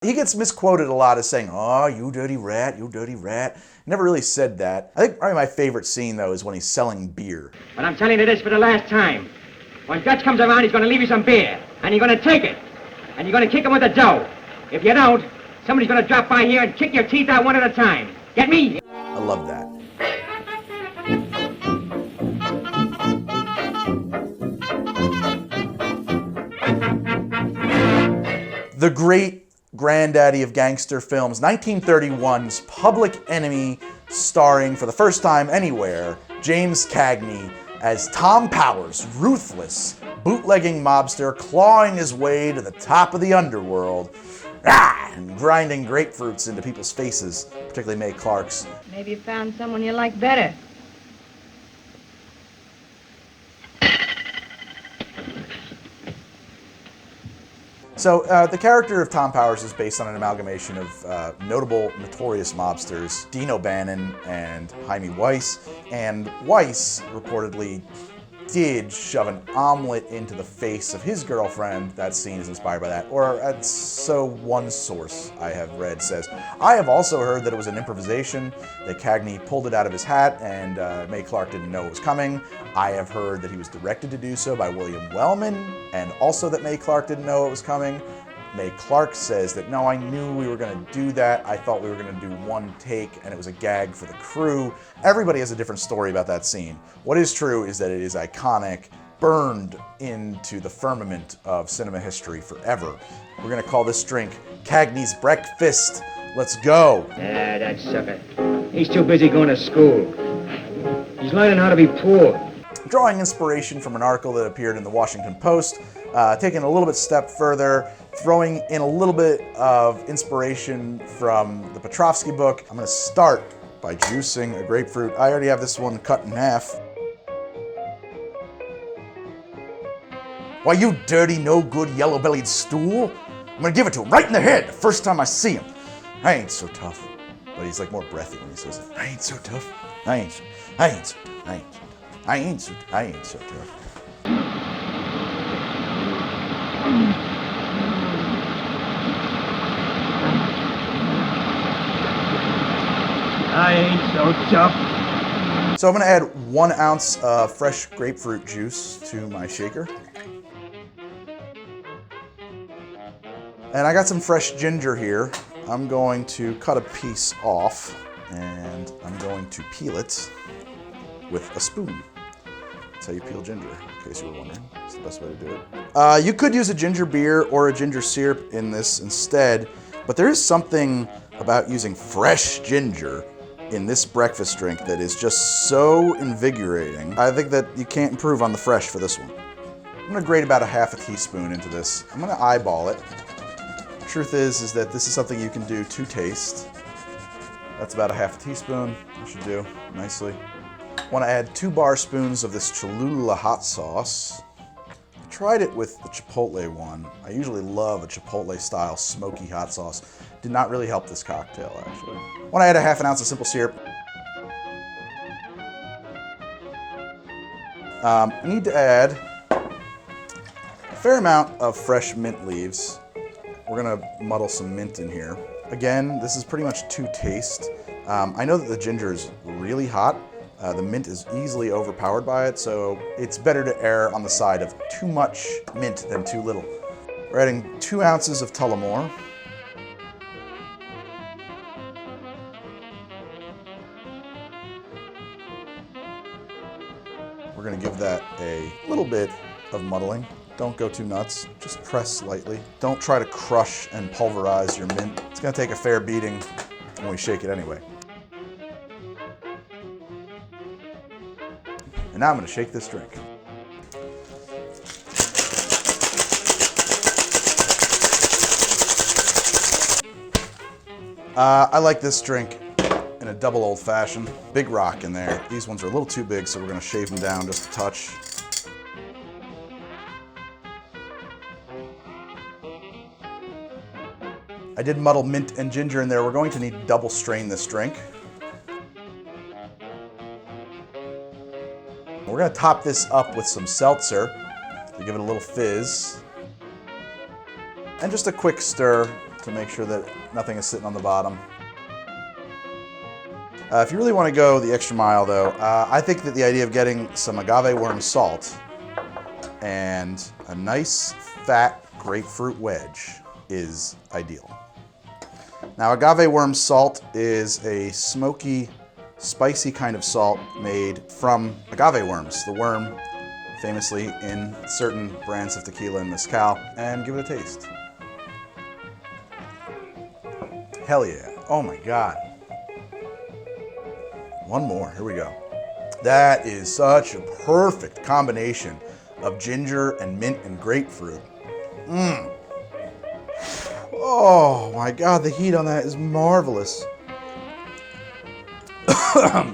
He gets misquoted a lot as saying, "Oh, you dirty rat, you dirty rat." Never really said that. I think probably my favorite scene, though, is when he's selling beer. But I'm telling you this for the last time. When Dutch comes around, he's going to leave you some beer. And you're going to take it. And you're going to kick him with the dough. If you don't, somebody's going to drop by here and kick your teeth out one at a time. Get me? I love that. The great granddaddy of gangster films, 1931's Public Enemy, starring for the first time anywhere, James Cagney as Tom Powers, ruthless, bootlegging mobster clawing his way to the top of the underworld, and grinding grapefruits into people's faces, particularly Mae Clark's. Maybe you found someone you like better. So the character of Tom Powers is based on an amalgamation of notable, notorious mobsters, Dean O'Bannon and Jaime Weiss. And Weiss reportedly did shove an omelet into the face of his girlfriend. That scene is inspired by that. Or so one source I have read says. I have also heard that it was an improvisation, that Cagney pulled it out of his hat and Mae Clark didn't know it was coming. I have heard that he was directed to do so by William Wellman, and also that Mae Clark didn't know it was coming. Mae Clark says that, no, I knew we were going to do that. I thought we were going to do one take, and it was a gag for the crew. Everybody has a different story about that scene. What is true is that it is iconic, burned into the firmament of cinema history forever. We're going to call this drink Cagney's Breakfast. Let's go. Yeah, that sucker. He's too busy going to school. He's learning how to be poor. Drawing inspiration from an article that appeared in the Washington Post, taking a little bit step further, throwing in a little bit of inspiration from the Petrovsky book. I'm going to start by juicing a grapefruit. I already have this one cut in half. Why, you dirty, no-good, yellow-bellied stool. I'm going to give it to him right in the head the first time I see him. I ain't so tough. But he's like more breathy when he says it. I ain't so tough. I ain't so tough. I ain't so tough. I ain't so tough. I ain't so tough. So I'm going to add 1 ounce of fresh grapefruit juice to my shaker. And I got some fresh ginger here. I'm going to cut a piece off and I'm going to peel it with a spoon. That's how you peel ginger, in case you were wondering. It's the best way to do it. You could use a ginger beer or a ginger syrup in this instead, but there is something about using fresh ginger in this breakfast drink that is just so invigorating. I think that you can't improve on the fresh for this one. I'm gonna grate about a half a teaspoon into this. I'm gonna eyeball it. Truth is that this is something you can do to taste. That's about a half a teaspoon. That should do nicely. Want to add 2 bar spoons of this Cholula hot sauce. I tried it with the Chipotle one. I usually love a Chipotle style smoky hot sauce. Did not really help this cocktail actually. Want to add a half an ounce of simple syrup. I need to add a fair amount of fresh mint leaves. We're gonna muddle some mint in here. Again, this is pretty much to taste. I know that the ginger is really hot. The mint is easily overpowered by it, so it's better to err on the side of too much mint than too little. We're adding 2 ounces of Tullamore. We're gonna give that a little bit of muddling. Don't go too nuts, just press slightly. Don't try to crush and pulverize your mint. It's gonna take a fair beating when we shake it anyway. And now I'm gonna shake this drink. I like this drink in a double old fashioned. Big rock in there. These ones are a little too big, so we're gonna shave them down just a touch. I did muddle mint and ginger in there. We're going to need to double strain this drink. We're going to top this up with some seltzer to give it a little fizz. And just a quick stir to make sure that nothing is sitting on the bottom. If you really want to go the extra mile, though, I think that the idea of getting some agave worm salt and a nice fat grapefruit wedge is ideal. Now, agave worm salt is a smoky, spicy kind of salt made from agave worms, the worm famously in certain brands of tequila and mezcal, and give it a taste. Hell yeah. Oh my God. One more, here we go. That is such a perfect combination of ginger and mint and grapefruit. Oh my God, the heat on that is marvelous. That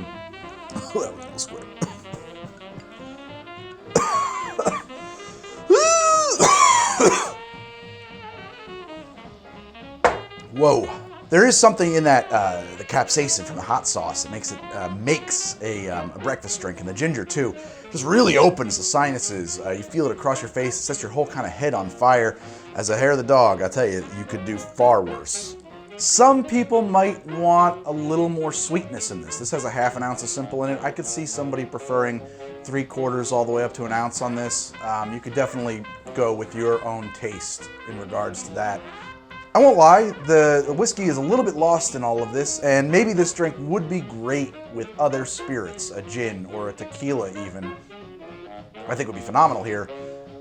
was almost quick. Whoa. There is something in that, the capsaicin from the hot sauce that makes a breakfast drink, and the ginger too. Just really opens the sinuses. You feel it across your face. It sets your whole kind of head on fire. As a hair of the dog, I tell you, you could do far worse. Some people might want a little more sweetness in this. This has a half an ounce of simple in it. I could see somebody preferring 3/4 all the way up to an ounce on this. You could definitely go with your own taste in regards to that. I won't lie, the whiskey is a little bit lost in all of this, and maybe this drink would be great with other spirits, a gin or a tequila even. I think would be phenomenal here.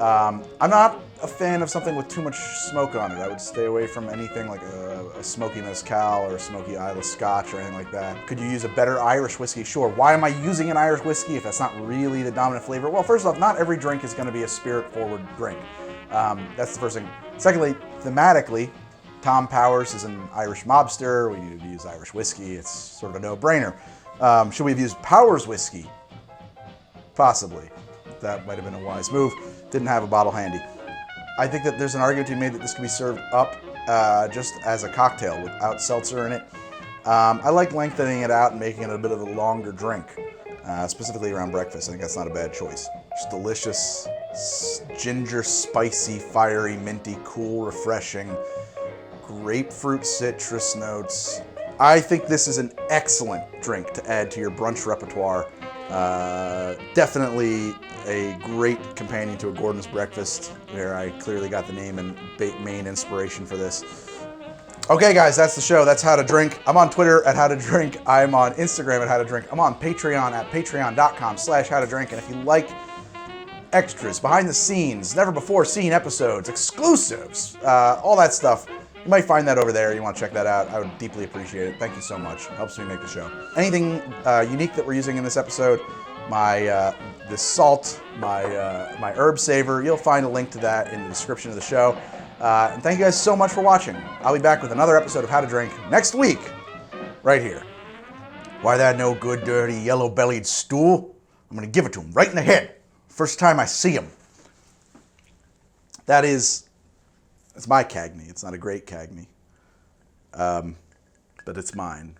I'm not a fan of something with too much smoke on it. I would stay away from anything like a smoky mezcal or a smoky Islay Scotch or anything like that. Could you use a better Irish whiskey? Sure. Why am I using an Irish whiskey if that's not really the dominant flavor? Well, first off, not every drink is going to be a spirit-forward drink. That's the first thing. Secondly, thematically, Tom Powers is an Irish mobster. We need to use Irish whiskey. It's sort of a no-brainer. Should we have used Powers whiskey? Possibly. That might have been a wise move. Didn't have a bottle handy. I think that there's an argument to be made that this could be served up just as a cocktail without seltzer in it. I like lengthening it out and making it a bit of a longer drink, specifically around breakfast. I think that's not a bad choice. Just delicious, ginger, spicy, fiery, minty, cool, refreshing, grapefruit citrus notes. I think this is an excellent drink to add to your brunch repertoire. Definitely a great companion to a Gordon's breakfast, where I clearly got the name and main inspiration for this. Okay, guys, that's the show. That's How to Drink. I'm on Twitter at How to Drink. I'm on Instagram at How to Drink. I'm on Patreon at patreon.com/howtodrink. And if you like extras, behind the scenes, never before seen episodes, exclusives, all that stuff, you might find that over there. You want to check that out. I would deeply appreciate it. Thank you so much. It helps me make the show. Anything unique that we're using in this episode, the salt, my herb saver, you'll find a link to that in the description of the show. And thank you guys so much for watching. I'll be back with another episode of How to Drink next week, right here. Why that no good, dirty, yellow-bellied stool? I'm going to give it to him right in the head. First time I see him. It's my Cagney. It's not a great Cagney. But it's mine.